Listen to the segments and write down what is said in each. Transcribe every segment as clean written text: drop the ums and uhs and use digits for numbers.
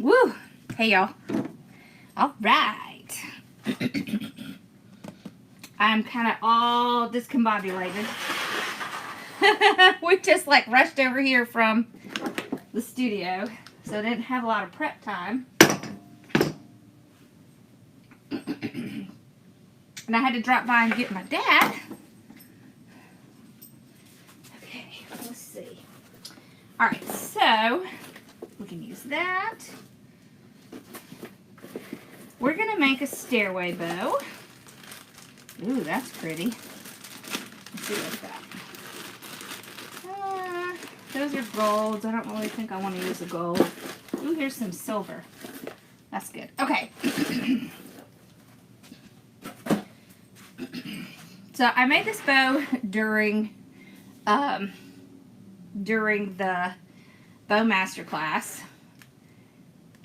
Woo! Hey, y'all. All right. I'm kind of all discombobulated. We just like rushed over here from the studio, so I didn't have a lot of prep time. And I had to drop by and get my dad. Okay, let's see. All right, so we can use that. We're gonna make a stairway bow. Ooh, that's pretty. Let's see what's that. Those are golds. I don't really think I want to use the gold. Ooh, here's some silver. That's good. Okay. So I made this bow during the bow master class,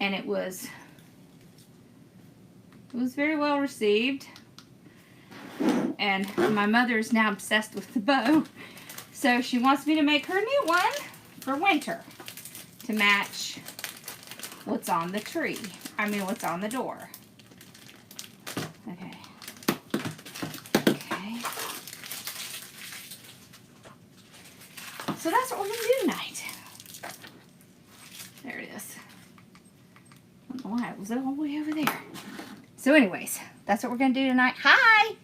and it was very well received. And my mother is now obsessed with the bow, so she wants me to make her a new one for winter to match what's on the tree. I mean, what's on the door. Okay. Okay. So that's what we're going to do tonight. There it is. I don't know why it was all the way over there. So anyways, that's what we're going to do tonight. Hi!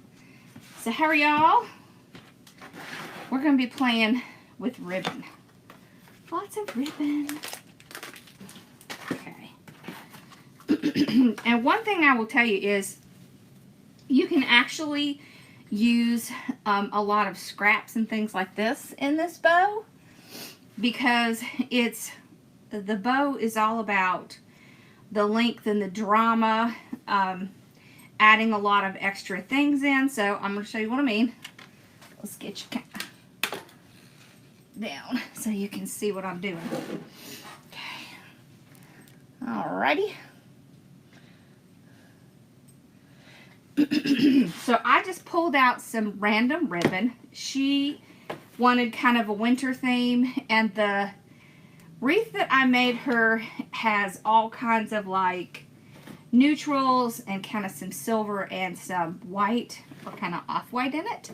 So how are y'all? We're going to be playing with ribbon. Lots of ribbon. Okay. And one thing I will tell you is you can actually use a lot of scraps and things like this in this bow, because the bow is all about the length and the drama, adding a lot of extra things in. So I'm going to show you what I mean. Let's get you down so you can see what I'm doing. Okay. Alrighty. So I just pulled out some random ribbon. She wanted kind of a winter theme, and the wreath that I made her has all kinds of like neutrals and kind of some silver and some white, or kind of off-white in it.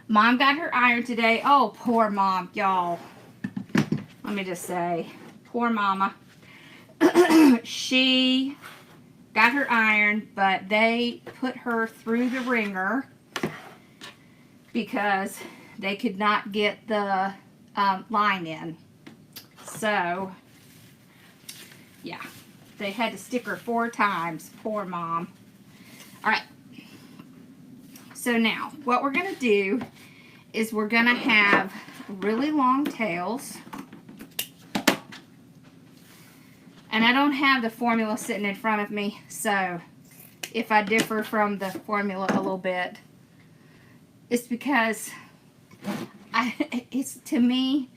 Mom got her iron today. Oh, poor Mom, y'all. Let me just say, poor Mama. She got her iron, but they put her through the ringer because they could not get the line in. So, yeah. They had to stick her 4 times. Poor Mom. Alright. So now, what we're going to do is we're going to have really long tails. And I don't have the formula sitting in front of me, so if I differ from the formula a little bit, it's because to me,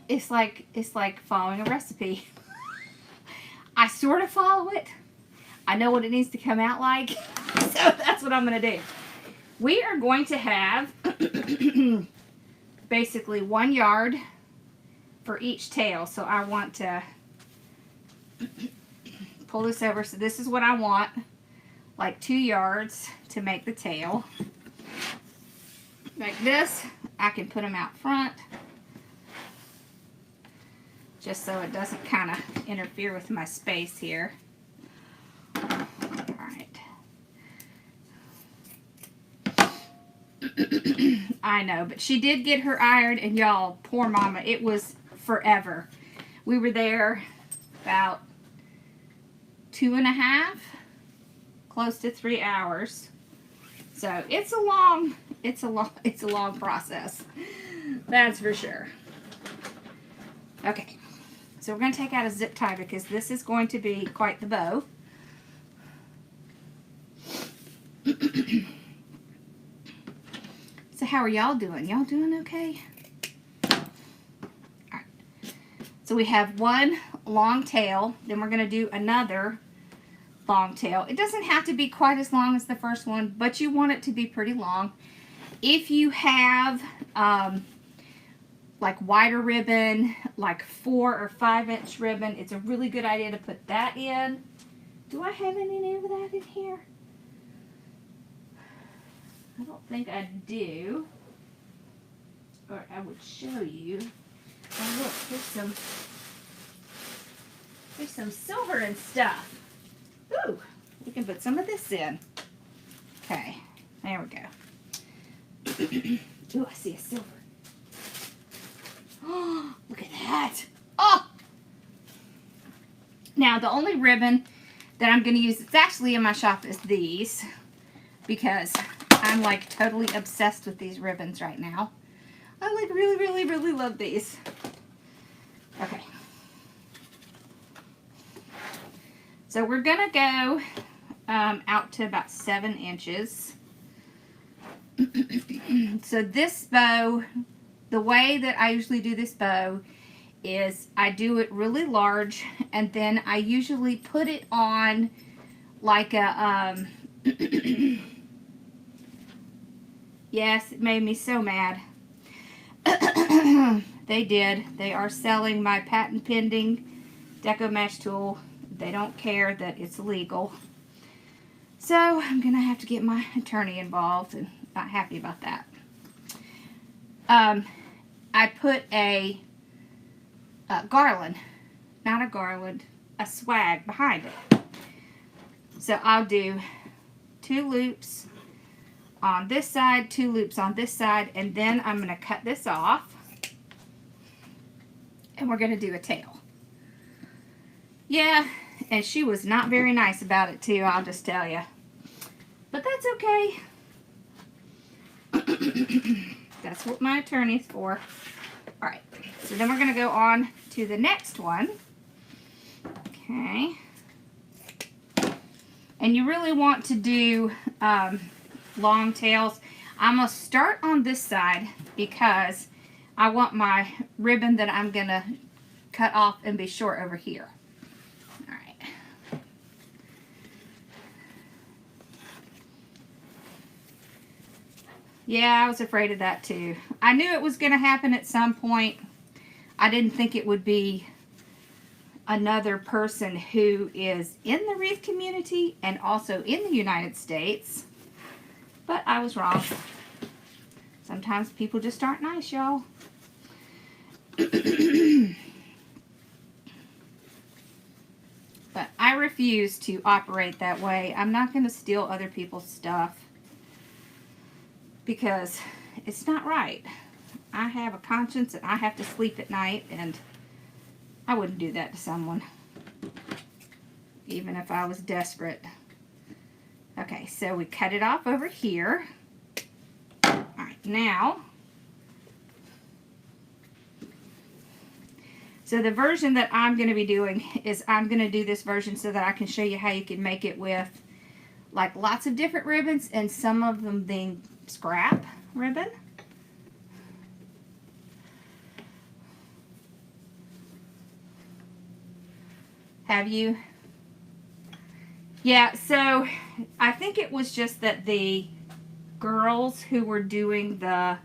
it's like following a recipe. I sort of follow it. I know what it needs to come out like. So that's what I'm going to do. We are going to have basically 1 yard for each tail. So I want to pull this over. So this is what I want. Like 2 yards to make the tail. Like this. I can put them out front, just so it doesn't kind of interfere with my space here. Alright. I know, but she did get her iron, and y'all, poor Mama, it was forever. We were there about 2.5, close to 3 hours. So it's a long process. That's for sure. Okay. So we're going to take out a zip tie because this is going to be quite the bow. So how are y'all doing? Y'all doing okay? Alright. So we have 1 long tail. Then we're going to do another long tail. It doesn't have to be quite as long as the first one, but you want it to be pretty long. If you have like wider ribbon, like 4 or 5 inch ribbon, it's a really good idea to put that in. Do I have any of that in here? I don't think I do. Or I would show you. Oh look, there's some silver and stuff. Ooh, we can put some of this in. Okay, there we go. Ooh, I see a silver. Oh, look at that. Oh! Now, the only ribbon that I'm going to use, it's actually in my shop, is these. Because I'm like totally obsessed with these ribbons right now. I like really love these. Okay. So we're going to go out to about 7 inches. So this bow, the way that I usually do this bow is I do it really large, and then I usually put it on like a, yes, it made me so mad. They did. They are selling my patent pending Deco Mesh tool. They don't care that it's illegal. So I'm going to have to get my attorney involved, and not happy about that. I put a garland, not a garland, a swag behind it. So I'll do 2 loops on this side, 2 loops on this side, and then I'm going to cut this off, and we're going to do a tail. Yeah, and she was not very nice about it too, I'll just tell you. But that's okay. That's what my attorney's for. Alright, so then we're going to go on to the next one. Okay. And you really want to do long tails. I'm going to start on this side because I want my ribbon that I'm going to cut off and be short over here. Alright. Yeah, I was afraid of that too. I knew it was going to happen at some point. I didn't think it would be another person who is in the wreath community and also in the United States. But I was wrong. Sometimes people just aren't nice, y'all. But I refuse to operate that way. I'm not going to steal other people's stuff because it's not right. I have a conscience and I have to sleep at night, and I wouldn't do that to someone, even if I was desperate. Okay, so we cut it off over here. Alright, now, so the version that I'm going to be doing is I'm going to do this version so that I can show you how you can make it with like lots of different ribbons, and some of them being scrap ribbon. Have you? Yeah, so I think it was just that the girls who were doing the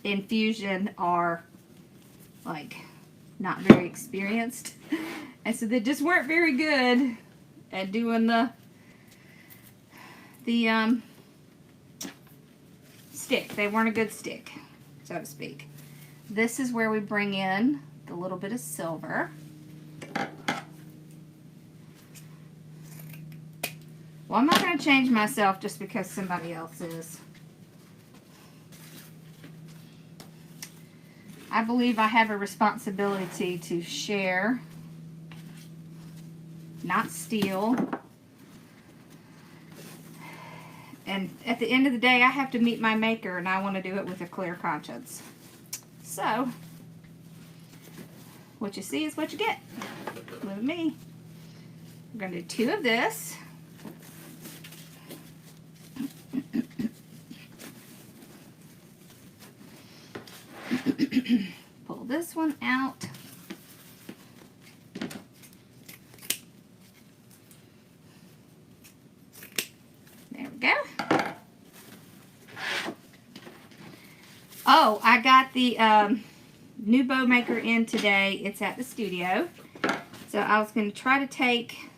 infusion are like not very experienced, and so they just weren't very good at doing the stick. They weren't a good stick, so to speak. This is where we bring in a little bit of silver. Well, I'm not going to change myself just because somebody else is. I believe I have a responsibility to share, not steal. And at the end of the day, I have to meet my maker, and I want to do it with a clear conscience. So, what you see is what you get with me. We're going to do 2 of this. Pull this one out. There we go. Oh, I got the new bow maker in today. It's at the studio. So I was going to try to take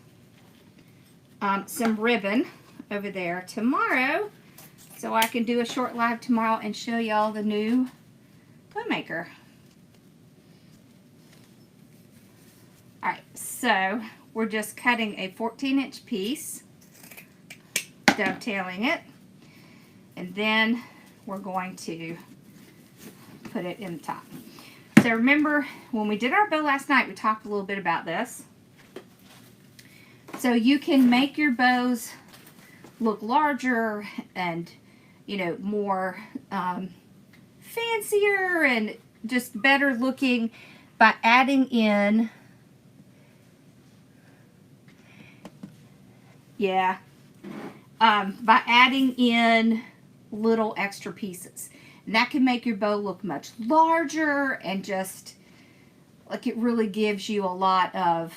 some ribbon over there tomorrow so I can do a short live tomorrow and show y'all the new bow maker. Alright, so we're just cutting a 14-inch piece, dovetailing it, and then we're going to put it in the top. So remember, when we did our bow last night, we talked a little bit about this. So you can make your bows look larger and, you know, more fancier and just better looking by adding in, by adding in little extra pieces. And that can make your bow look much larger and just like it really gives you a lot of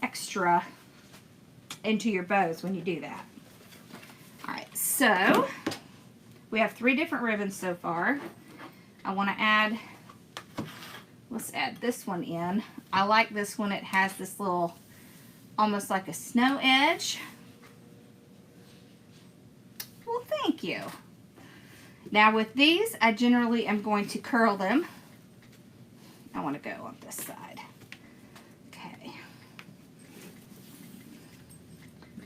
extra into your bows when you do that. Alright, so we have 3 different ribbons so far. I want to add, let's add this one in. I like this one. It has this little, almost like a snow edge. Well, thank you. Now with these, I generally am going to curl them. I want to go on this side. Okay.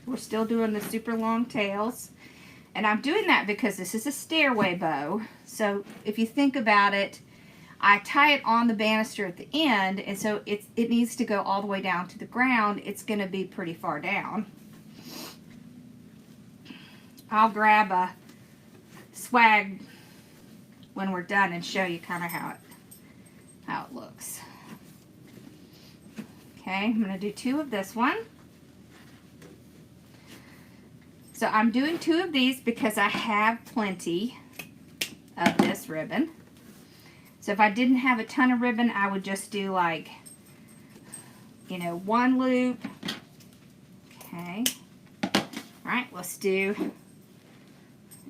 We're still doing the super long tails. And I'm doing that because this is a stairway bow. So if you think about it, I tie it on the banister at the end, and so it needs to go all the way down to the ground. It's going to be pretty far down. I'll grab a swag when we're done and show you kind of how it looks. Okay, I'm going to do 2 of this one. So I'm doing 2 of these because I have plenty of this ribbon. So if I didn't have a ton of ribbon, I would just do like, you know, 1 loop. Okay. All right, let's do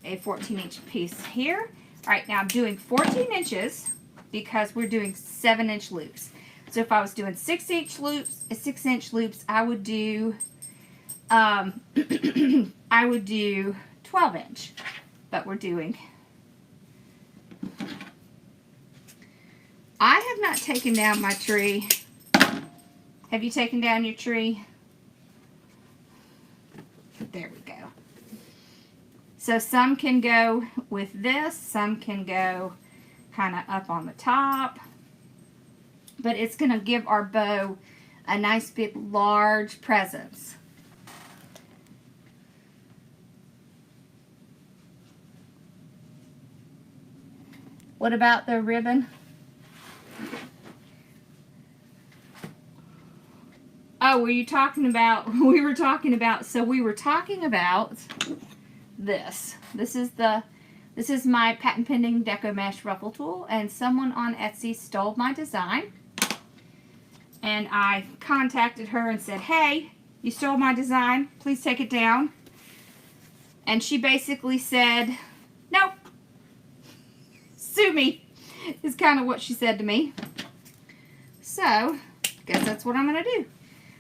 a 14-inch piece here. All right, now I'm doing 14 inches because we're doing 7-inch loops. So if I was doing 6-inch loops, 6-inch loops, I would do I would do 12-inch. But we're doing. I have not taken down my tree. Have you taken down your tree? There we go. So some can go with this, some can go kind of up on the top. But it's going to give our bow a nice big large presence. What about the ribbon? Oh, were you talking about, so we were talking about this. This is my patent pending deco mesh ruffle tool, and someone on Etsy stole my design. And I contacted her and said, hey, you stole my design, please take it down. And she basically said, nope, sue me, is kind of what she said to me. So, I guess that's what I'm going to do.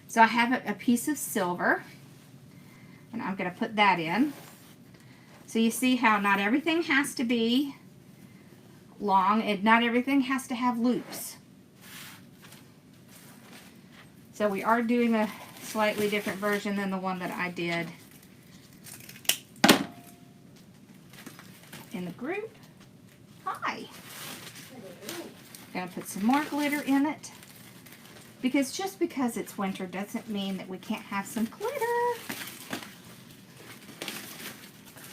So I have a piece of silver, and I'm going to put that in. So you see how not everything has to be long, and not everything has to have loops. So we are doing a slightly different version than the one that I did in the group. Hi. Gonna put some more glitter in it. Because just because it's winter doesn't mean that we can't have some glitter.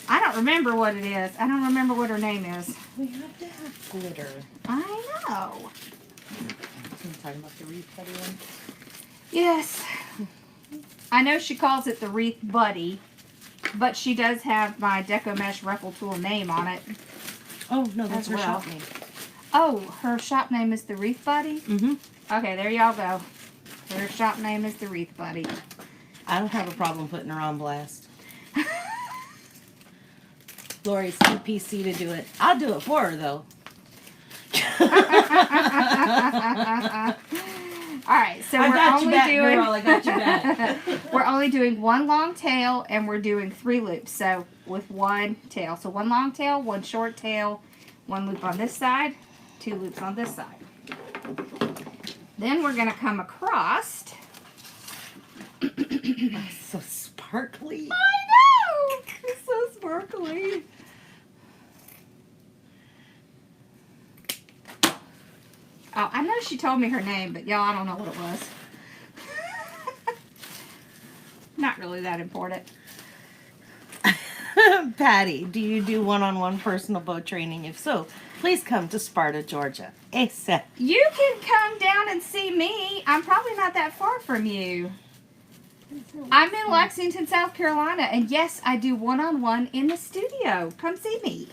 I don't remember what it is. I don't remember what her name is. We have to have glitter. I know. I'm talking about the wreath buddy one. Yes. I know she calls it the Wreath Buddy, but she does have my Deco Mesh Ruffle Tool name on it. Oh, no, that's her well. shop name. Oh, her shop name is the Wreath Buddy? Mm-hmm. Okay, there y'all go. Her shop name is the Wreath Buddy. I don't have a problem putting her on blast. Lori's too PC to do it. I'll do it for her though. All right, so I we're got only you back, doing girl. I got you back. we're only doing one long tail and we're doing 3 loops. So with one tail. So one long tail, one short tail, 1 loop on this side, 2 loops on this side. Then we're going to come across. So sparkly. I know! It's so sparkly. Oh, I know she told me her name, but y'all, I don't know what it was. Not really that important. Patty, do you do one-on-one personal bow training? If so, please come to Sparta, Georgia. ASAP. You can come down and see me. I'm probably not that far from you. I'm in Lexington, South Carolina, and yes, I do one-on-one in the studio. Come see me.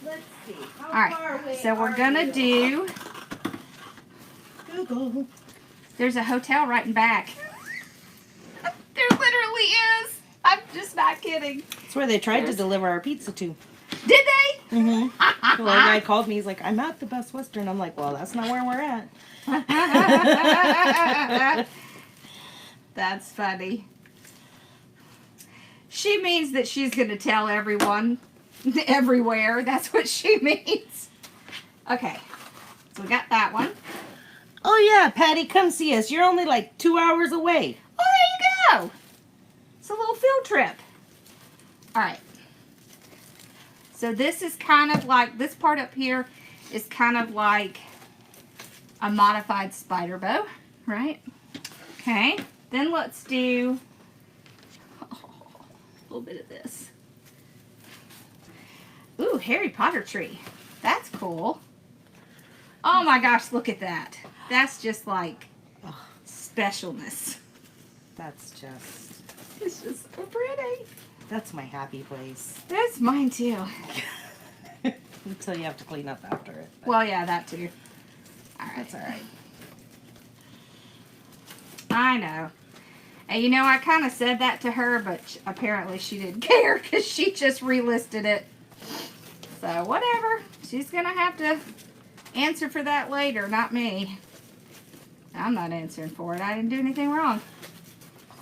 Let's see. How All right, so we're gonna do. Google. There's a hotel right in back. There literally is. I'm just not kidding. It's where they tried to deliver our pizza to. Did they? Mm-hmm. The guy called me. He's like, "I'm at the Best Western." I'm like, "Well, that's not where we're at." That's funny. She means that she's going to tell everyone everywhere. That's what she means. Okay. So we got that one. Oh yeah, Patty, come see us. You're only like 2 hours away. Oh, there you go. It's a little field trip. All right. So this is kind of like, this part up here is kind of like a modified spider bow, right? Okay. Then let's do a little bit of this. Ooh, Harry Potter tree. That's cool. Oh my gosh, look at that. That's just like specialness. That's just. It's just so pretty. That's my happy place. That's mine too. Until you have to clean up after it. But Well, yeah, that too. All right. that's all right. I know. And you know, I kind of said that to her, but apparently she didn't care because she just relisted it. So, whatever. She's going to have to answer for that later, not me. I'm not answering for it. I didn't do anything wrong.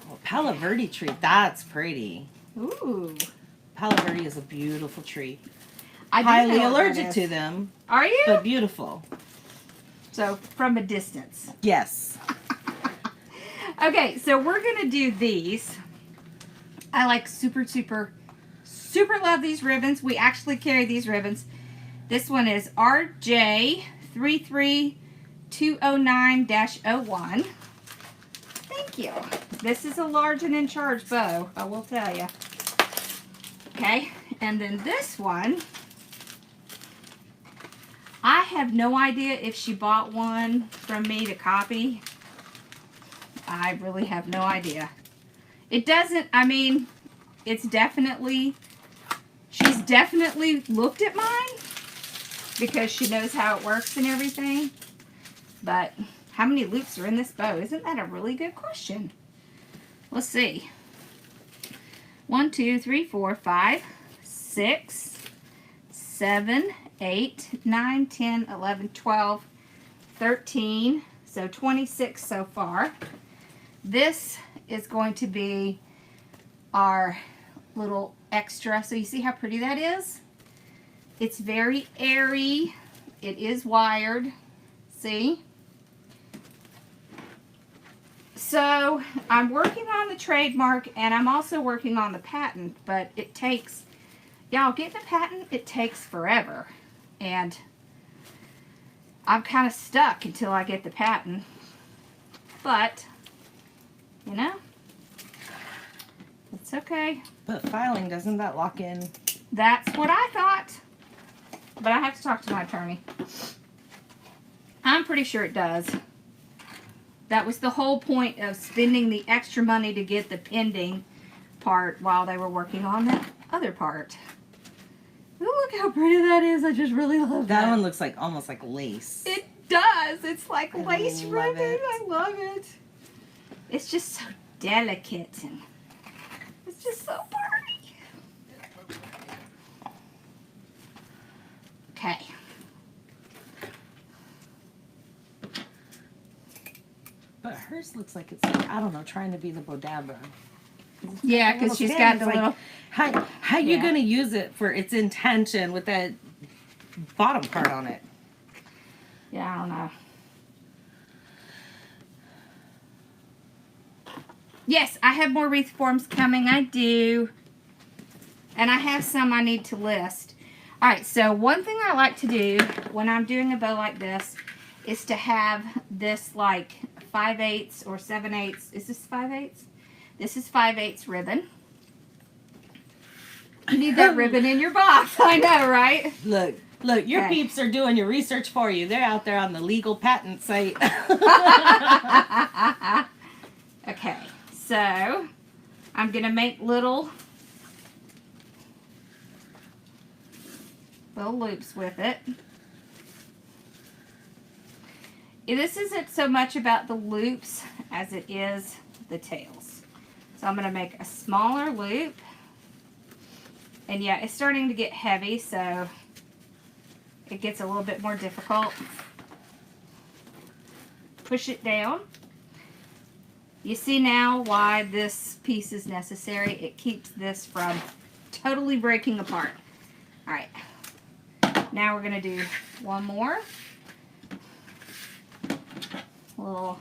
Oh, Palo Verde tree. That's pretty. Ooh. Palo Verde is a beautiful tree. I do Highly know what that allergic is. to them, Are you? but beautiful. So, from a distance. Yes. Okay, so we're going to do these. I like super love these ribbons. We actually carry these ribbons. This one is RJ33209-01. Thank you. This is a large and in charge bow, I will tell you. Okay, and then this one, I have no idea if she bought one from me to copy. I really have no idea. It doesn't, I mean, it's definitely, she's definitely looked at mine because she knows how it works and everything. But how many loops are in this bow? Isn't that a really good question? Let's see. 1, 2, 3, 4, 5, 6, 7, 8, 9, 10, 11, 12, 13. So 26 so far. This is going to be our little extra. So you see how pretty that is? It's very airy. It is wired. See? So I'm working on the trademark and I'm also working on the patent, but it takes, y'all, getting a patent, it takes forever. And I'm kind of stuck until I get the patent. But you know, it's okay. But filing, doesn't that lock in? That's what I thought. But I have to talk to my attorney. I'm pretty sure it does. That was the whole point of spending the extra money to get the pending part while they were working on the other part. Ooh, look how pretty that is. I just really love that. That one looks like almost like lace. It does. It's like lace love ribbon. it. I love it. It's just so delicate and it's just so pretty. Okay. But hers looks like it's like, I don't know, trying to be the bodabra. Yeah, because she's got the like, little... How you Yeah. going to use it for its intention with that bottom part on it? Yeah, I don't know. Yes, I have more wreath forms coming. I do. And I have some I need to list. Alright, so one thing I like to do when I'm doing a bow like this is to have this like 5/8 or 7/8. Is this 5/8? This is 5/8 ribbon. You need that ribbon in your box. I know, right? Look, your Okay. peeps are doing your research for you. They're out there on the legal patent site. Okay, so I'm going to make little loops with it. This isn't so much about the loops as it is the tails. So I'm going to make a smaller loop. And yeah, it's starting to get heavy, so it gets a little bit more difficult. Push it down. You see now why this piece is necessary. It keeps this from totally breaking apart. All right. Now we're going to do one more. Little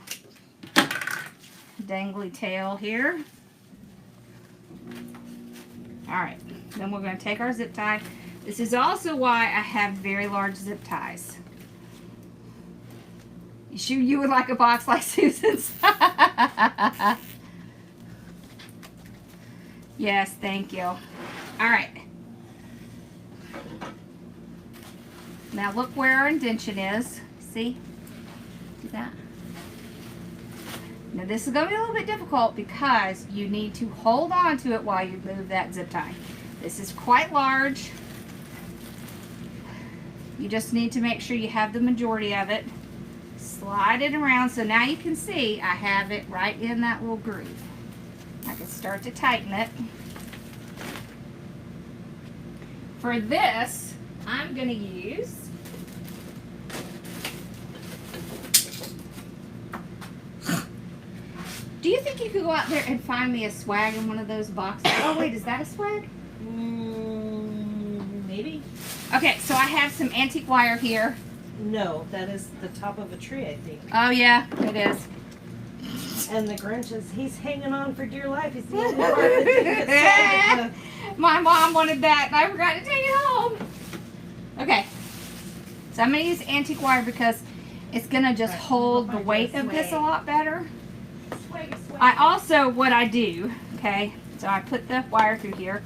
dangly tail here. All right. Then we're going to take our zip tie. This is also why I have very large zip ties. You would like a box like Susan's. Yes, thank you. All right. Now look where our indention is. See? See that? Now this is going to be a little bit difficult because you need to hold on to it while you move that zip tie. This is quite large. You just need to make sure you have the majority of it. Slide it around so now you can see I have it right in that little groove. I can start to tighten it. For this, I'm going to use do you think you could go out there and find me a swag in one of those boxes? Oh wait, is that a swag? Maybe. Okay, so I have some antique wire here. No, that is the top of a tree, I think. Oh yeah, it is. And the Grinch he's hanging on for dear life. He's the only part that didn't get sold. My mom wanted that and I forgot to take it home. Okay, so I'm going to use antique wire because it's going to just hold the weight of this a lot better. I also, what I do, okay, so I put the wire through here.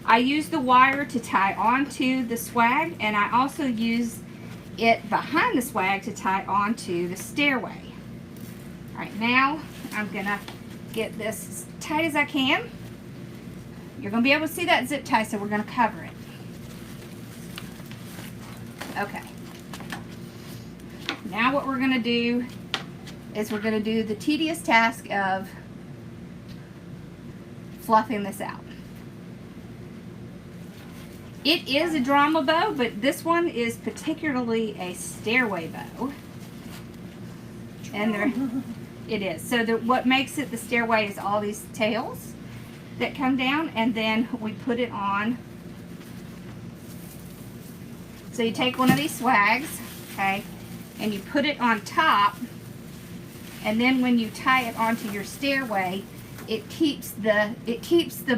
I use the wire to tie onto the swag, and I also use it behind the swag to tie onto the stairway. All right, now I'm gonna get this as tight as I can. You're gonna be able to see that zip tie, so we're gonna cover it. Okay. Now what we're gonna do is we're going to do the tedious task of fluffing this out. It is a drama bow, but this one is particularly a stairway bow. And it is. So what makes it the stairway is all these tails that come down, and then we put it on. So you take one of these swags, okay, and you put it on top. And then when you tie it onto your stairway, it keeps the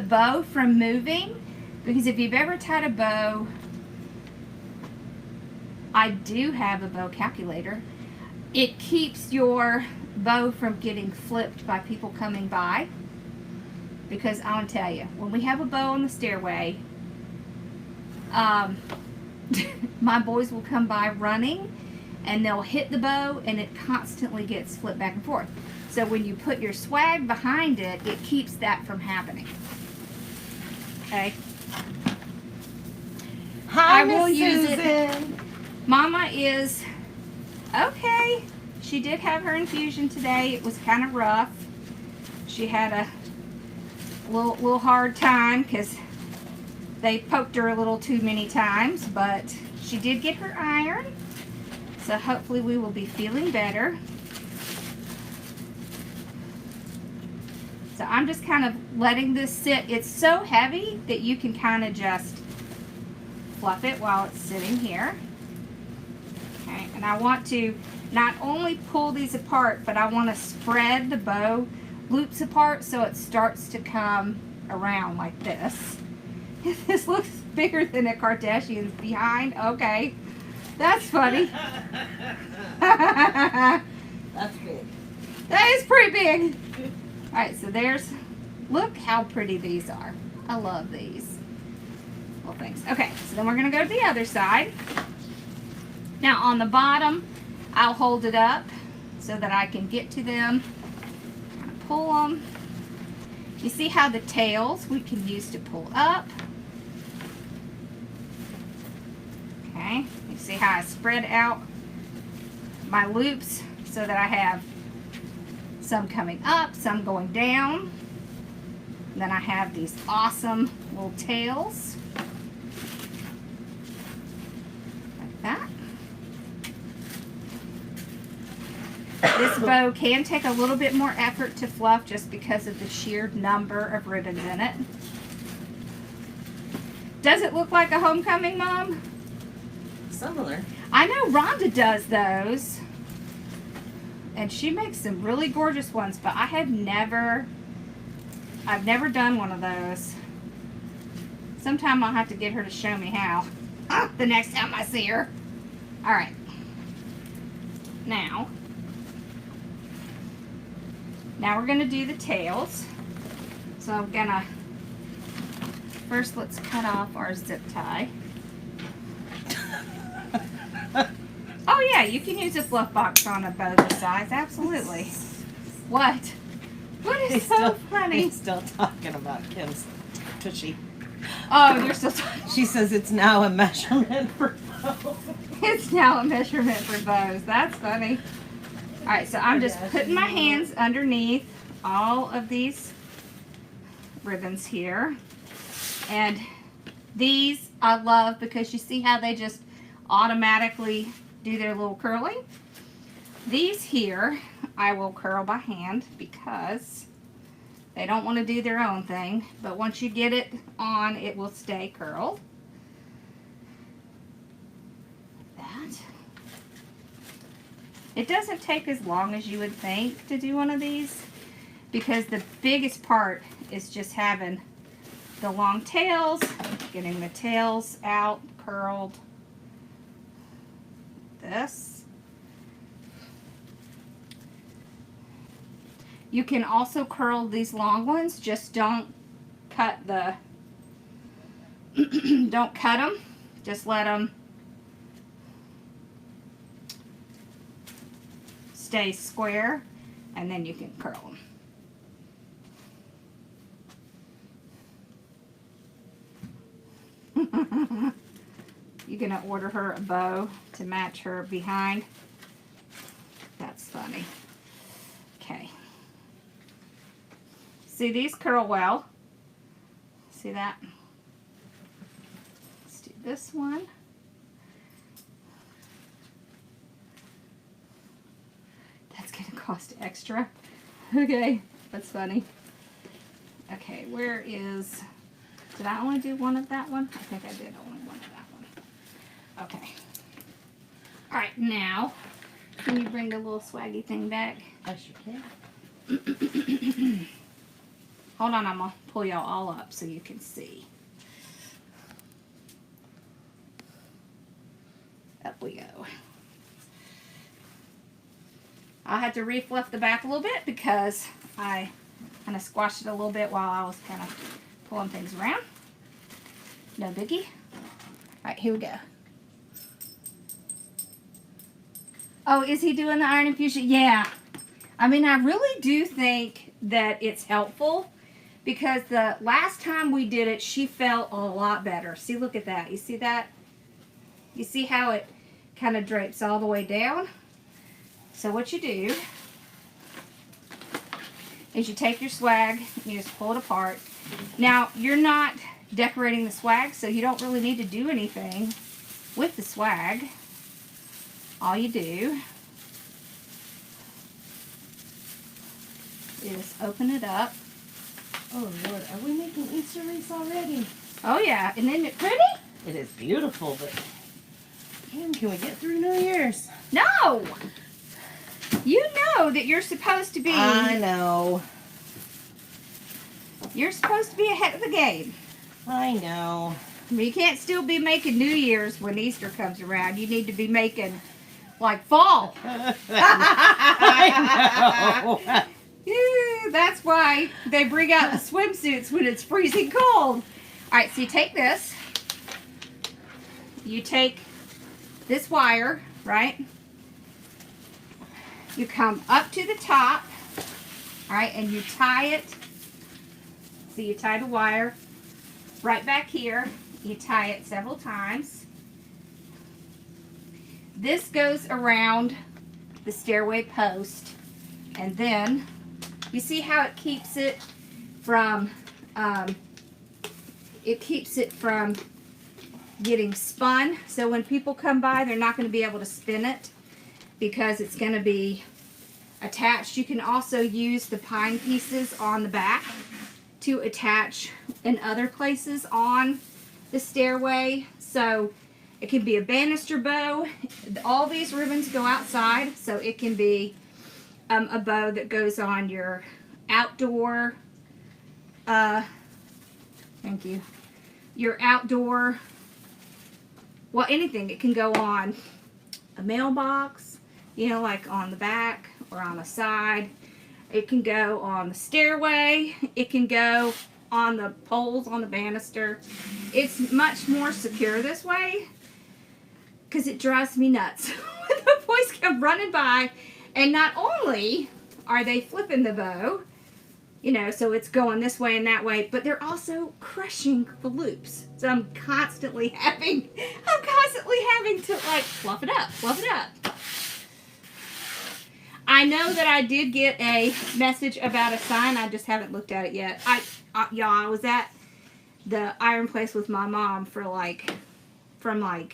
bow from moving. Because if you've ever tied a bow, I do have a bow calculator. It keeps your bow from getting flipped by people coming by. Because I'll tell you, when we have a bow on the stairway, my boys will come by running and they'll hit the bow and it constantly gets flipped back and forth. So when you put your swag behind it, it keeps that from happening. Okay? Hi, I will Miss use Susan. it. Mama is okay. She did have her infusion today. It was kind of rough. She had a little hard time because they poked her a little too many times, but she did get her iron, so hopefully we will be feeling better. So I'm just kind of letting this sit. It's so heavy that you can kind of just fluff it while it's sitting here. Okay, and I want to not only pull these apart, but I want to spread the bow loops apart so it starts to come around like this. This looks bigger than a Kardashian's behind. Okay, that's funny. That's big. That is pretty big. All right, so there's, look how pretty these are. I love these little things. Okay, so then we're gonna go to the other side. Now on the bottom, I'll hold it up so that I can get to them. Kind of pull them. You see how the tails we can use to pull up. Okay, you see how I spread out my loops so that I have some coming up, some going down. And then I have these awesome little tails. Like that. This bow can take a little bit more effort to fluff just because of the sheer number of ribbons in it. Does it look like a homecoming, Mom? Similar. I know Rhonda does those. And she makes some really gorgeous ones, but I've never done one of those. Sometime I'll have to get her to show me how the next time I see her. All right. Now we're gonna do the tails. So I'm gonna, first let's cut off our zip tie. Oh yeah, you can use a fluff box on a bow this size, absolutely. What? What is so funny? He's still talking about Kim's tushy. Oh, they're still talking. She says it's now a measurement for bows. It's now a measurement for bows. That's funny. All right, so I'm just putting my hands underneath all of these ribbons here. And these I love because you see how they just automatically do their little curling. These here I will curl by hand because they don't want to do their own thing, but once you get it on, it will stay curled. Like that. It doesn't take as long as you would think to do one of these because the biggest part is just having the long tails, getting the tails out, curled. This. You can also curl these long ones, just don't cut the don't cut them, just let them stay square and then you can curl them. You're gonna order her a bow to match her behind. That's funny. Okay. See, these curl well. See that? Let's do this one. That's gonna cost extra. Okay, that's funny. Okay, where is... Did I only do one of that one? I think I did only one of that one. Okay. All right, now, can you bring the little swaggy thing back? I sure can. Hold on, I'm going to pull y'all all up so you can see. Up we go. I'll have to refluff the back a little bit because I kind of squashed it a little bit while I was kind of pulling things around. No biggie. All right, here we go. Oh, is he doing the iron infusion? Yeah. I mean, I really do think that it's helpful because the last time we did it, she felt a lot better. See, look at that. You see that? You see how it kind of drapes all the way down? So what you do is you take your swag, you just pull it apart. Now, you're not decorating the swag, so you don't really need to do anything with the swag, all you do is open it up. Oh Lord, are we making Easter wreaths already? Oh yeah, and isn't it pretty? It is beautiful, but man, can we get through New Year's? No! You know that you're supposed to be... I know. You're supposed to be ahead of the game. I know. You can't still be making New Year's when Easter comes around. You need to be making, like, fall. I know. Yeah, that's why they bring out the swimsuits when it's freezing cold. Alright, so you take this. You take this wire, right? You come up to the top, alright, and you tie it. So you tie the wire right back here. You tie it several times. This goes around the stairway post, and then you see how it keeps it from getting spun. So when people come by, they're not going to be able to spin it because it's going to be attached. You can also use the pine pieces on the back to attach in other places on the stairway. So it can be a banister bow. All these ribbons go outside, so it can be a bow that goes on your outdoor, thank you, your outdoor, well, anything. It can go on a mailbox, you know, like on the back or on the side. It can go on the stairway. It can go on the poles on the banister. It's much more secure this way because it drives me nuts when the boys come running by, and not only are they flipping the bow, you know, so it's going this way and that way, but they're also crushing the loops. So I'm constantly having to like fluff it up. I know that I did get a message about a sign. I just haven't looked at it yet. Y'all, I was at the iron place with my mom for from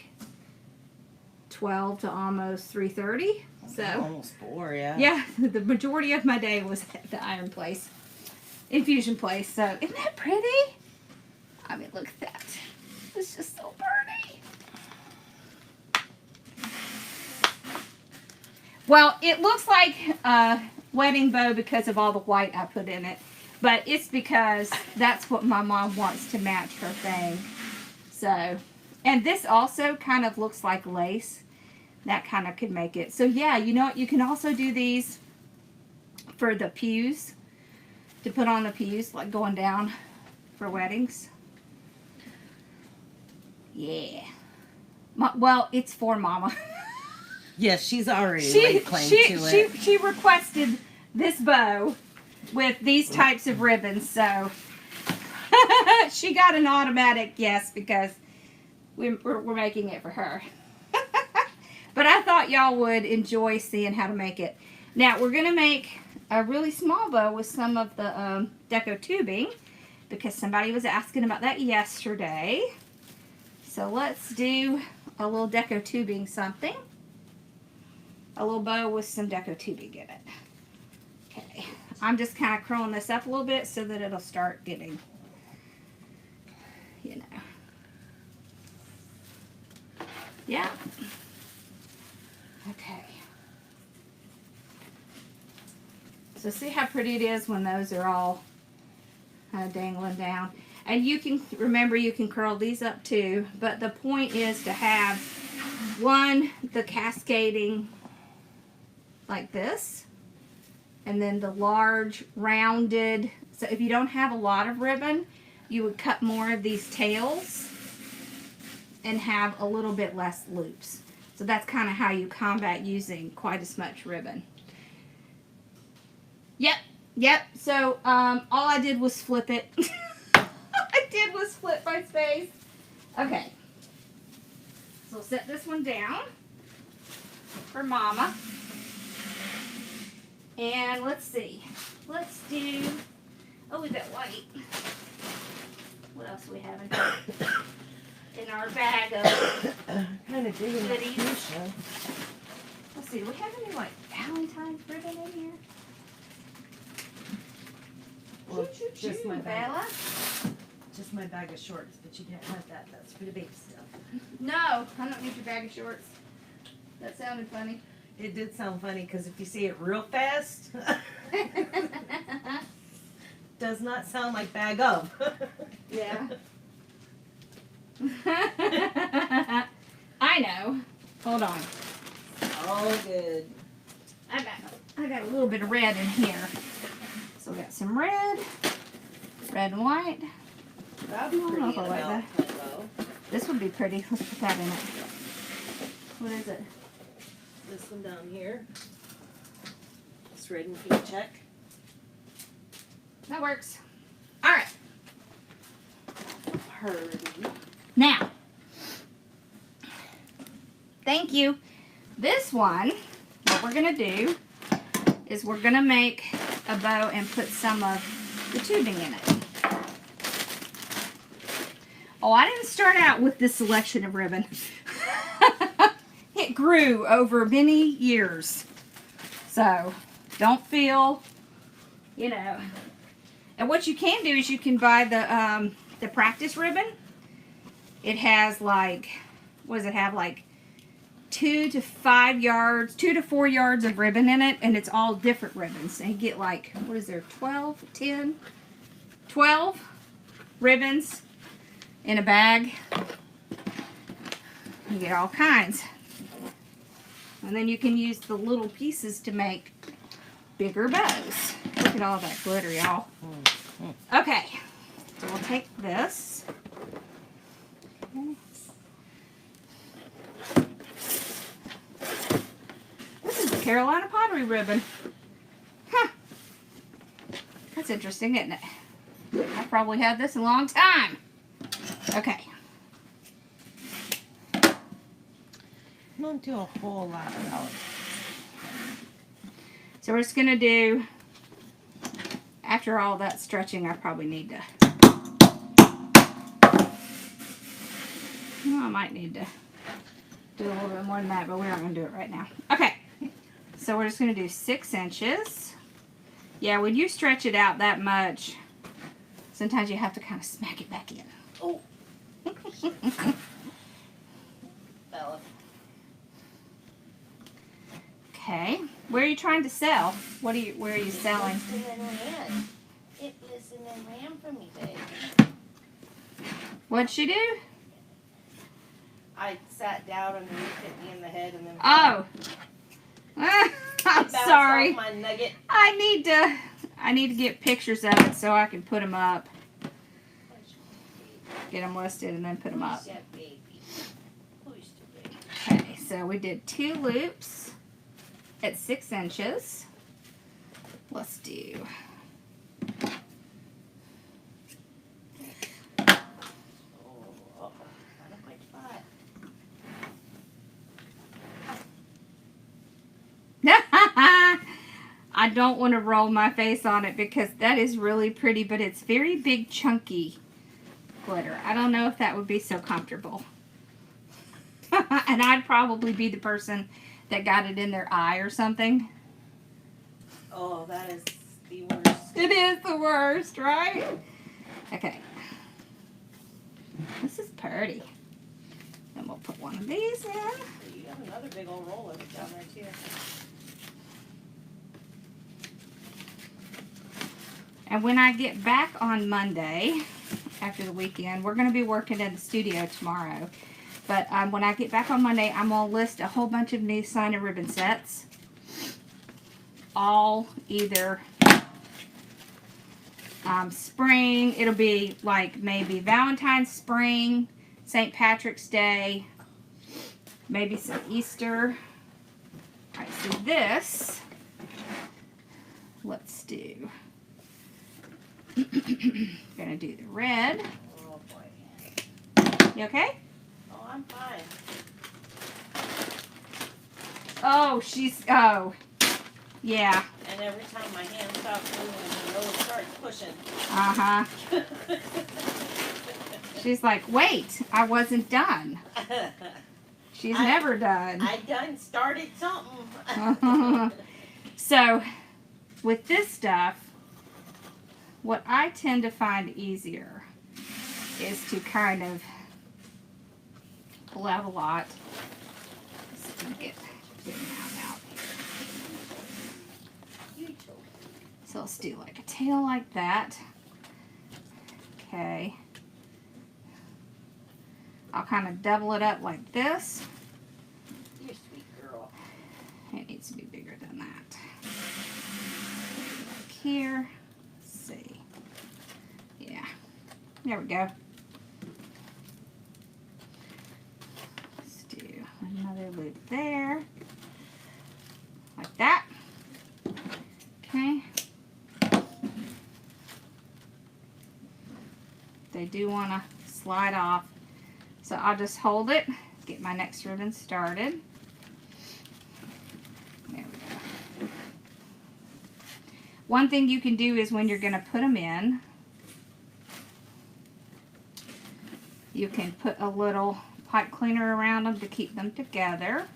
12 to almost 3:30. So almost 4, yeah. Yeah, the majority of my day was at the iron place, infusion place. So isn't that pretty? I mean, look at that. It's just so pretty. Well, it looks like a wedding bow because of all the white I put in it. But it's because that's what my mom wants to match her thing. So, and this also kind of looks like lace. That kind of could make it. So yeah, you know what? You can also do these for the pews. To put on the pews, like going down for weddings. Yeah. Well, it's for Mama. Yes, she's already laid claim to it. She requested this bow with these types of ribbons, so she got an automatic yes because we're making it for her. But I thought y'all would enjoy seeing how to make it. Now, we're going to make a really small bow with some of the deco tubing because somebody was asking about that yesterday. So let's do a little deco tubing something. A little bow with some deco tubing in it. Okay, I'm just kind of curling this up a little bit so that it'll start getting, you know. Yeah. Okay. So see how pretty it is when those are all dangling down. And you can, remember, you can curl these up too, but the point is to have the cascading like this, and then the large rounded. So if you don't have a lot of ribbon, you would cut more of these tails and have a little bit less loops. So that's kind of how you combat using quite as much ribbon. Yep. So all I did was flip it. All I did was flip my space. Okay. So we'll set this one down for Mama. And let's see. Let's do, oh, we got white. What else do we have in here? in our bag of Kind of digging that goodies. fuchsia. Let's see, do we have any like Valentine's ribbon in here? Well, Choo, choo, just choo, my bag. Bella. Just my bag of shorts, but you can't have that. That's for the big stuff. No, I don't need your bag of shorts. That sounded funny. It did sound funny because if you say it real fast, does not sound like bag of. Yeah. I know. Hold on. All good. I got a little bit of red in here. So we got some red and white. That'd be I don't know pretty if I in a like that. Valentine bow. This would be pretty. Let's put that in it. What is it? This one down here. This red and pink check. That works. All right. Purdy. Now, thank you. This one, what we're going to do is we're going to make a bow and put some of the tubing in it. Oh, I didn't start out with this selection of ribbon. It grew over many years. So, don't feel, you know. And what you can do is you can buy the practice ribbon. It has like, what does it have? Like 2 to 4 yards of ribbon in it, and it's all different ribbons. And you get like, what is there, 12 ribbons in a bag. You get all kinds. And then you can use the little pieces to make bigger bows. Look at all that glitter, y'all. Okay, so we'll take this. This is the Carolina pottery ribbon. Huh. That's interesting, isn't it? I probably had this a long time. Okay. Don't do a whole lot about it. So we're just going to do, after all that stretching, I probably need to, well, I might need to do a little bit more than that, but we're not going to do it right now. Okay, so we're just going to do 6 inches. Yeah, when you stretch it out that much, sometimes you have to kind of smack it back in. Oh. Bella. Okay, where are you trying to sell? Where are you selling? Listened and ran. It listened and ran from me, babe. What'd she do? I sat down and it hit me in the head and then Oh. I'm bounced sorry. off my nugget. I need to get pictures of it so I can put them up. Get them listed and then put them up. Push that baby. Push the baby. Okay, so we did 2 loops at 6 inches. Let's do. Oh, not a quick spot. I don't want to roll my face on it because that is really pretty, but it's very big, chunky glitter. I don't know if that would be so comfortable. And I'd probably be the person that got it in their eye or something. Oh, that is the worst. It is the worst, right? Okay. This is pretty. Then we'll put one of these in. You have another big old roller down there too. And when I get back on Monday, after the weekend, we're going to be working in the studio tomorrow. But when I get back on Monday, I'm going to list a whole bunch of new sign and ribbon sets. All either spring, it'll be like maybe Valentine's, spring, St. Patrick's Day, maybe some Easter. All right, so this, let's do. Gonna do the red. Oh boy. You okay? Oh, I'm fine. Oh, yeah. And every time my hand stops moving, the roller starts pushing. Uh-huh. She's like, wait, I wasn't done. She's never done. I done started something. So, with this stuff, what I tend to find easier is to kind of pull out a lot. Let's get out. So let's do like a tail like that. Okay. I'll kind of double it up like this. You're a sweet girl. It needs to be bigger than that. Like here. Let's see. Yeah. There we go. Let's do another loop there. Like that. Okay. They do want to slide off. So I'll just hold it, get my next ribbon started. There we go. One thing you can do is when you're going to put them in, you can put a little pipe cleaner around them to keep them together.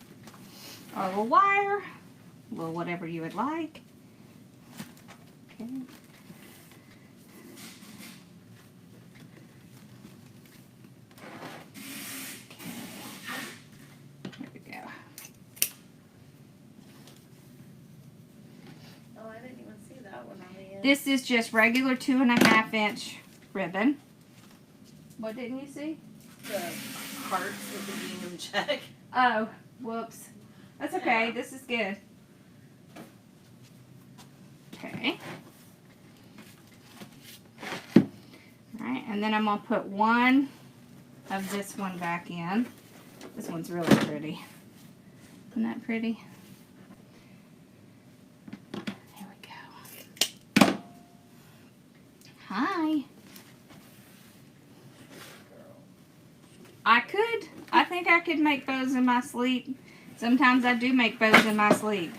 Or a little wire, a little whatever you would like. Okay. This is just regular 2.5 inch ribbon. What didn't you see? The hearts with the gingham check. Oh, whoops. That's okay. This is good. Okay. Alright, and then I'm going to put one of this one back in. This one's really pretty. Isn't that pretty? Hi. I think I could make bows in my sleep. Sometimes I do make bows in my sleep.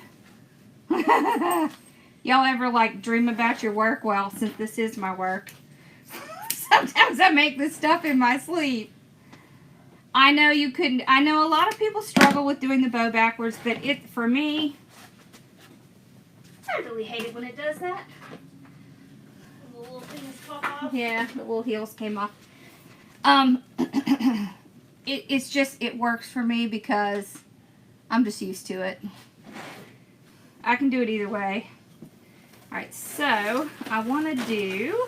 Y'all ever like dream about your work? Well, since this is my work, sometimes I make this stuff in my sleep. I know you couldn't. I know a lot of people struggle with doing the bow backwards, but for me, I really hate it when it does that. The little things pop off. Yeah, the little heels came off. It's just, it works for me because I'm just used to it. I can do it either way. Alright, so I want to do,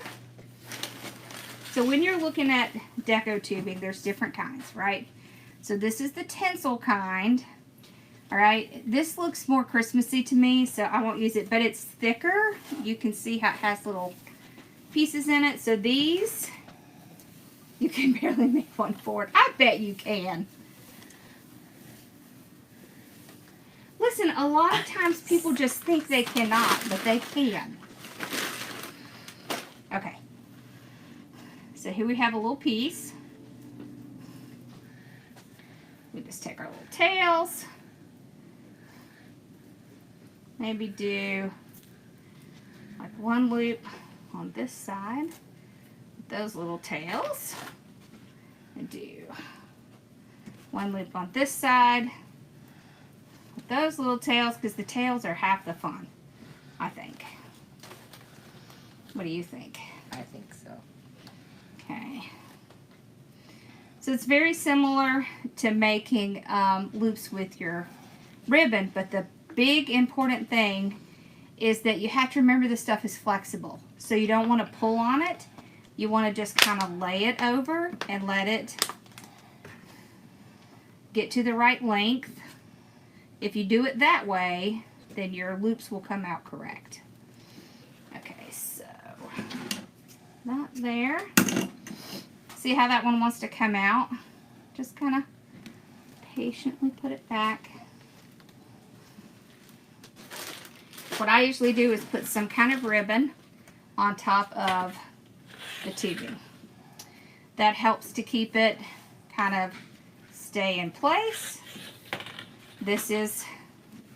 so when you're looking at deco tubing, there's different kinds, right? So this is the tinsel kind. Alright, this looks more Christmassy to me, so I won't use it, but it's thicker. You can see how it has little pieces in it. So these, you can barely make one forward. I bet you can. Listen, a lot of times people just think they cannot, but they can. Okay. So here we have a little piece. We just take our little tails. Maybe do like one loop on this side with those little tails, and do one loop on this side with those little tails, because the tails are half the fun, I think. What do you think? I think so. Okay. So it's very similar to making loops with your ribbon, but the big important thing is that you have to remember this stuff is flexible. So you don't want to pull on it. You want to just kind of lay it over and let it get to the right length. If you do it that way, then your loops will come out correct. Okay, so that there. See how that one wants to come out? Just kind of patiently put it back. What I usually do is put some kind of ribbon on top of the tubing. That helps to keep it kind of stay in place. This is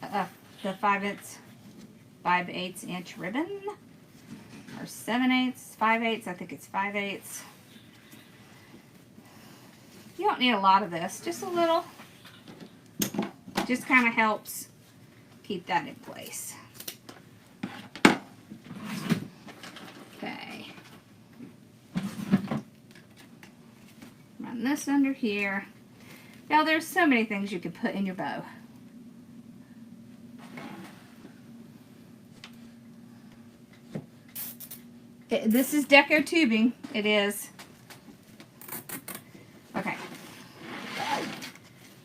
the 5/8 inch ribbon, or 7/8, 5/8, I think it's 5/8. You don't need a lot of this, just a little. Just kind of helps keep that in place. Okay. Run this under here. Now there's so many things you could put in your bow. This is deco tubing. It is. Okay.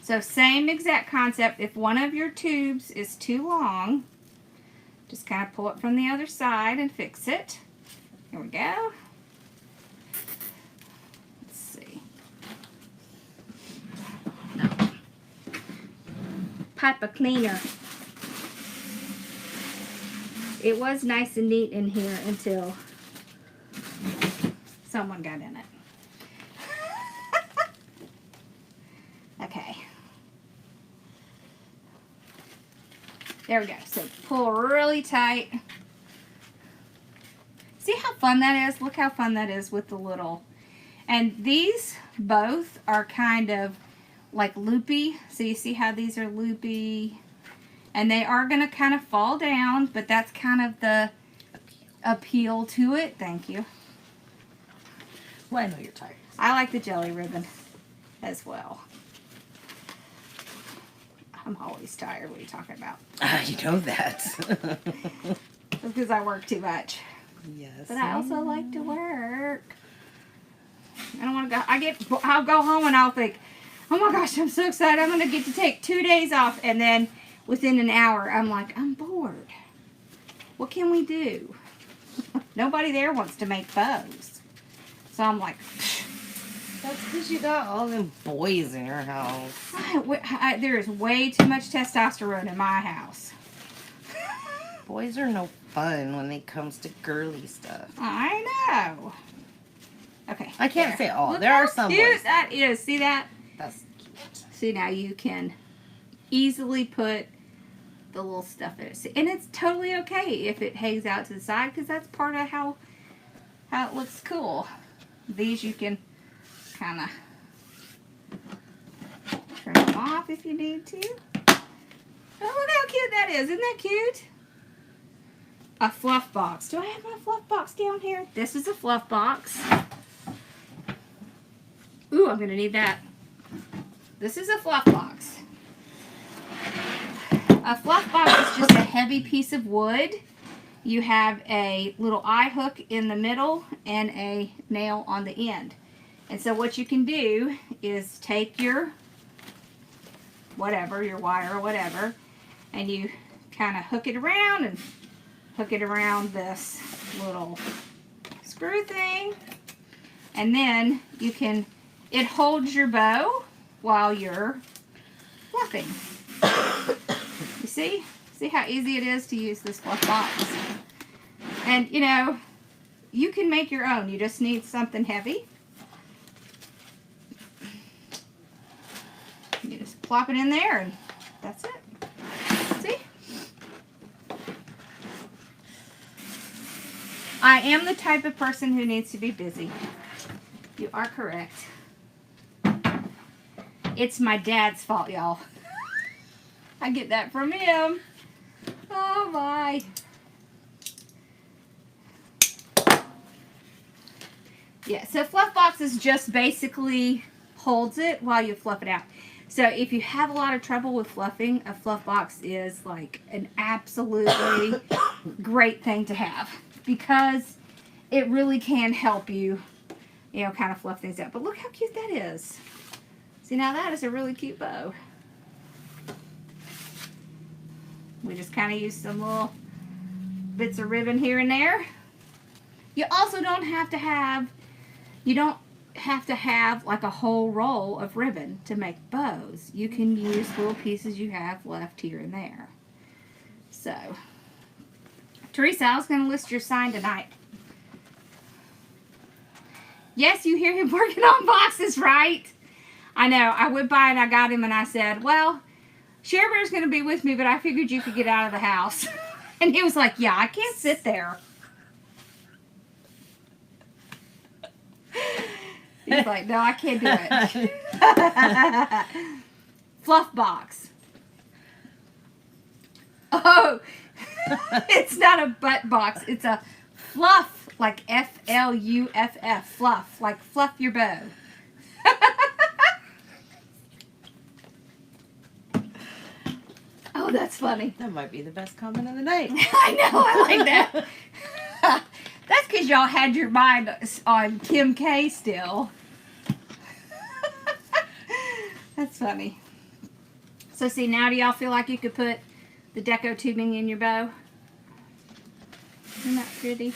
So same exact concept. If one of your tubes is too long, just kind of pull it from the other side and fix it. Here we go. Let's see. No. Pipe cleaner. It was nice and neat in here until someone got in it. Okay. There we go. So pull really tight. See how fun that is? Look how fun that is with the little. And these both are kind of like loopy. So you see how these are loopy? And they are going to kind of fall down, but that's kind of the appeal to it. Thank you. Well, I know you're tired. I like the jelly ribbon as well. I'm always tired. What are you talking about? You know that. Because I work too much. Yes. But I also like to work. I don't want to go. I'll go home and I'll think, oh my gosh, I'm so excited. I'm going to get to take 2 days off. And then within an hour, I'm like, I'm bored. What can we do? Nobody there wants to make bows. So I'm like, That's because you got all them boys in your house. there is way too much testosterone in my house. Boys are no fun when it comes to girly stuff. I know. Okay. I can't there. say all. Look There how are some cute boys. that is. See that? That's cute. See, now you can easily put the little stuff in it. See, and it's totally okay if it hangs out to the side because that's part of how it looks cool. These you can kind of turn them off if you need to. Oh, look how cute that is. Isn't that cute? A fluff box. Do I have my fluff box down here? This is a fluff box. Ooh, I'm going to need that. This is a fluff box. A fluff box is just a heavy piece of wood. You have a little eye hook in the middle and a nail on the end. And so what you can do is take your whatever, your wire or whatever, and you kind of hook it around and hook it around this little screw thing. And then you can, it holds your bow while you're fluffing. You see? See how easy it is to use this fluff box. And, you know, you can make your own. You just need something heavy. You just plop it in there and that's it. See? I am the type of person who needs to be busy. You are correct. It's my dad's fault, y'all. I get that from him. Oh my. Yeah, so fluff box is just basically holds it while you fluff it out. So if you have a lot of trouble with fluffing, a fluff box is like an absolutely great thing to have because it really can help you, you know, kind of fluff things out. But look how cute that is. See, now that is a really cute bow. We just kind of use some little bits of ribbon here and there. You also don't have to have, like a whole roll of ribbon to make bows. You can use little pieces you have left here and there. So, Teresa, I was going to list your sign tonight. Yes, you hear him working on boxes, right? I know. I went by and I got him and I said, well, Share Bear's going to be with me, but I figured you could get out of the house. And he was like, yeah, I can't sit there. He's like, no, I can't do it. Fluff box. Oh, it's not a butt box. It's a fluff, like F-L-U-F-F. Fluff, like fluff your bow. Oh, that's funny. That might be the best comment of the night. I know, I like that. That's because y'all had your mind on Kim K still. That's funny. So see, now do y'all feel like you could put the deco tubing in your bow? Isn't that pretty?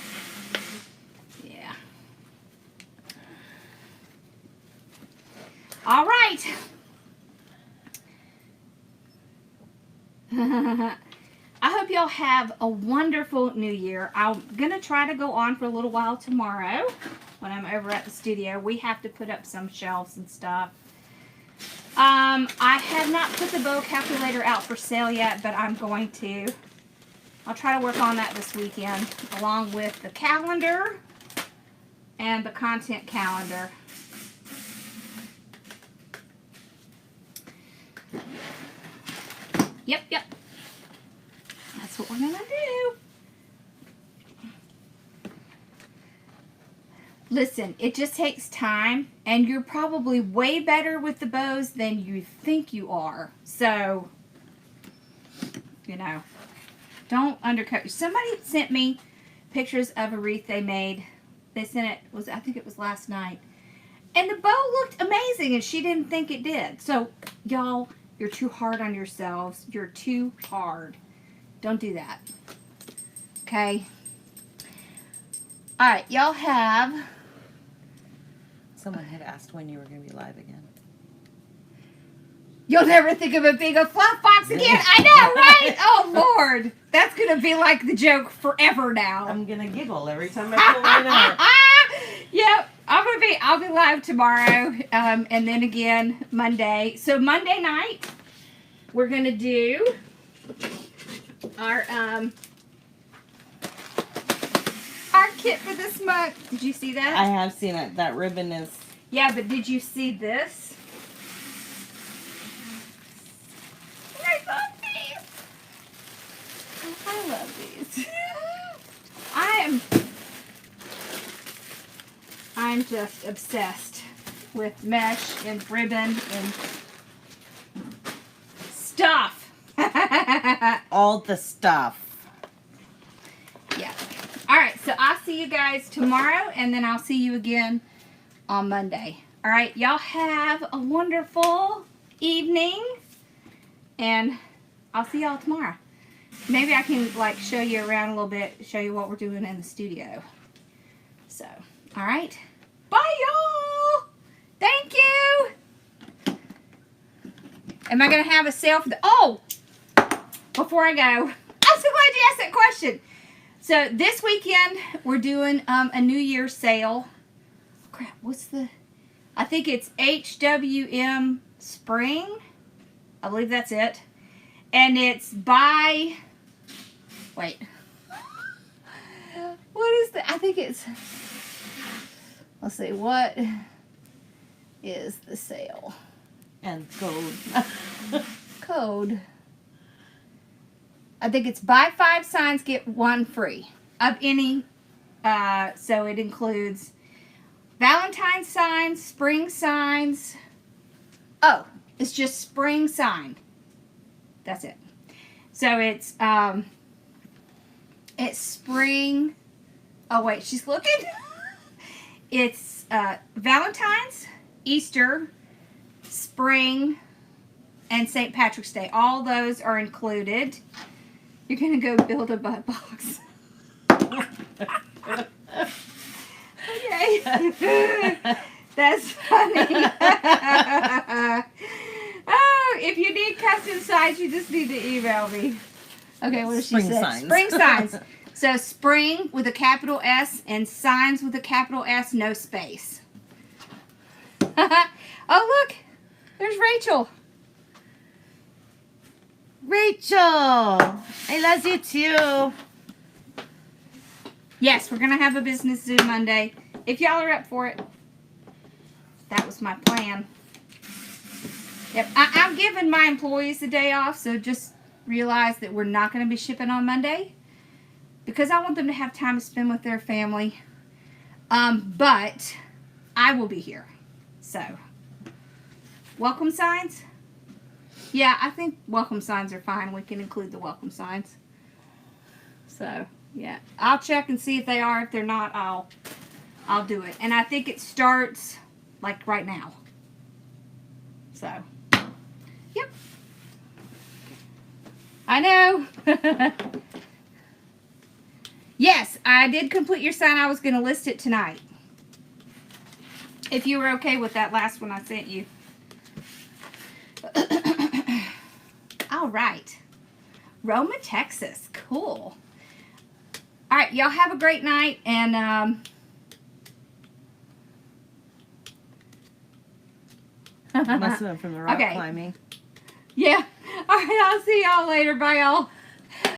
Yeah. All right. I hope y'all have a wonderful new year. I'm going to try to go on for a little while tomorrow when I'm over at the studio. We have to put up some shelves and stuff. I have not put the bow calculator out for sale yet, but I'm going to. I'll try to work on that this weekend, along with the calendar and the content calendar. Yep. That's what we're going to do. Listen, it just takes time, and you're probably way better with the bows than you think you are. So, you know, don't undercut. Somebody sent me pictures of a wreath they made. They sent it, I think it was last night. And the bow looked amazing, and she didn't think it did. So, y'all, you're too hard on yourselves. You're too hard. Don't do that. Okay? All right, y'all have... Someone had asked when you were going to be live again. You'll never think of it being a fluff box again. I know, right? Oh, Lord. That's going to be like the joke forever now. I'm going to giggle every time I pull mine out. Yep. I'll be live tomorrow. And then again Monday. So Monday night, we're going to do our kit for this month. Did you see that? I have seen it. That ribbon is... Yeah, but did you see this? I love these. I love these. I'm just obsessed with mesh and ribbon and stuff. all the stuff. Yeah. All right, so I'll see you guys tomorrow, and then I'll see you again on Monday. All right, y'all have a wonderful evening, and I'll see y'all tomorrow. Maybe I can, like, show you around a little bit, show you what we're doing in the studio. So, all right. Bye, y'all. Thank you. Am I going to have a sale for the... Oh! Before I go, I'm so glad you asked that question. So this weekend, we're doing a New Year's sale. Crap, what's the... I think it's HWM Spring. I believe that's it. And it's by... Wait. What is the... I think it's... Let's see, what is the sale? And code. Code. I think it's buy 5 signs, get 1 free. Of any, so it includes Valentine's signs, spring signs. Oh, it's just spring sign. That's it. So it's spring. Oh wait, she's looking. It's Valentine's, Easter, spring, and St. Patrick's Day. All those are included. You're going to go build a butt box. Okay. That's funny. Oh, if you need custom signs, you just need to email me. Okay, what does she say? Signs. Spring signs. So spring with a capital S and signs with a capital S, no space. Oh, look. There's Rachel. Rachel, I love you too. Yes, we're going to have a business Zoom Monday. If y'all are up for it. That was my plan. Yep, I'm giving my employees the day off, so just realize that we're not going to be shipping on Monday because I want them to have time to spend with their family. But I will be here. So, welcome signs? Yeah, I think welcome signs are fine. We can include the welcome signs. So, yeah, I'll check and see if they are. If they're not, I'll do it. And I think it starts like right now. So, yep. I know. Yes, I did complete your sign. I was going to list it tonight. If you were okay with that last one I sent you. All right. Roma, Texas. Cool. All right, y'all have a great night. And Must have been from the rock Okay. climbing. yeah. All right, I'll see y'all later. Bye, y'all.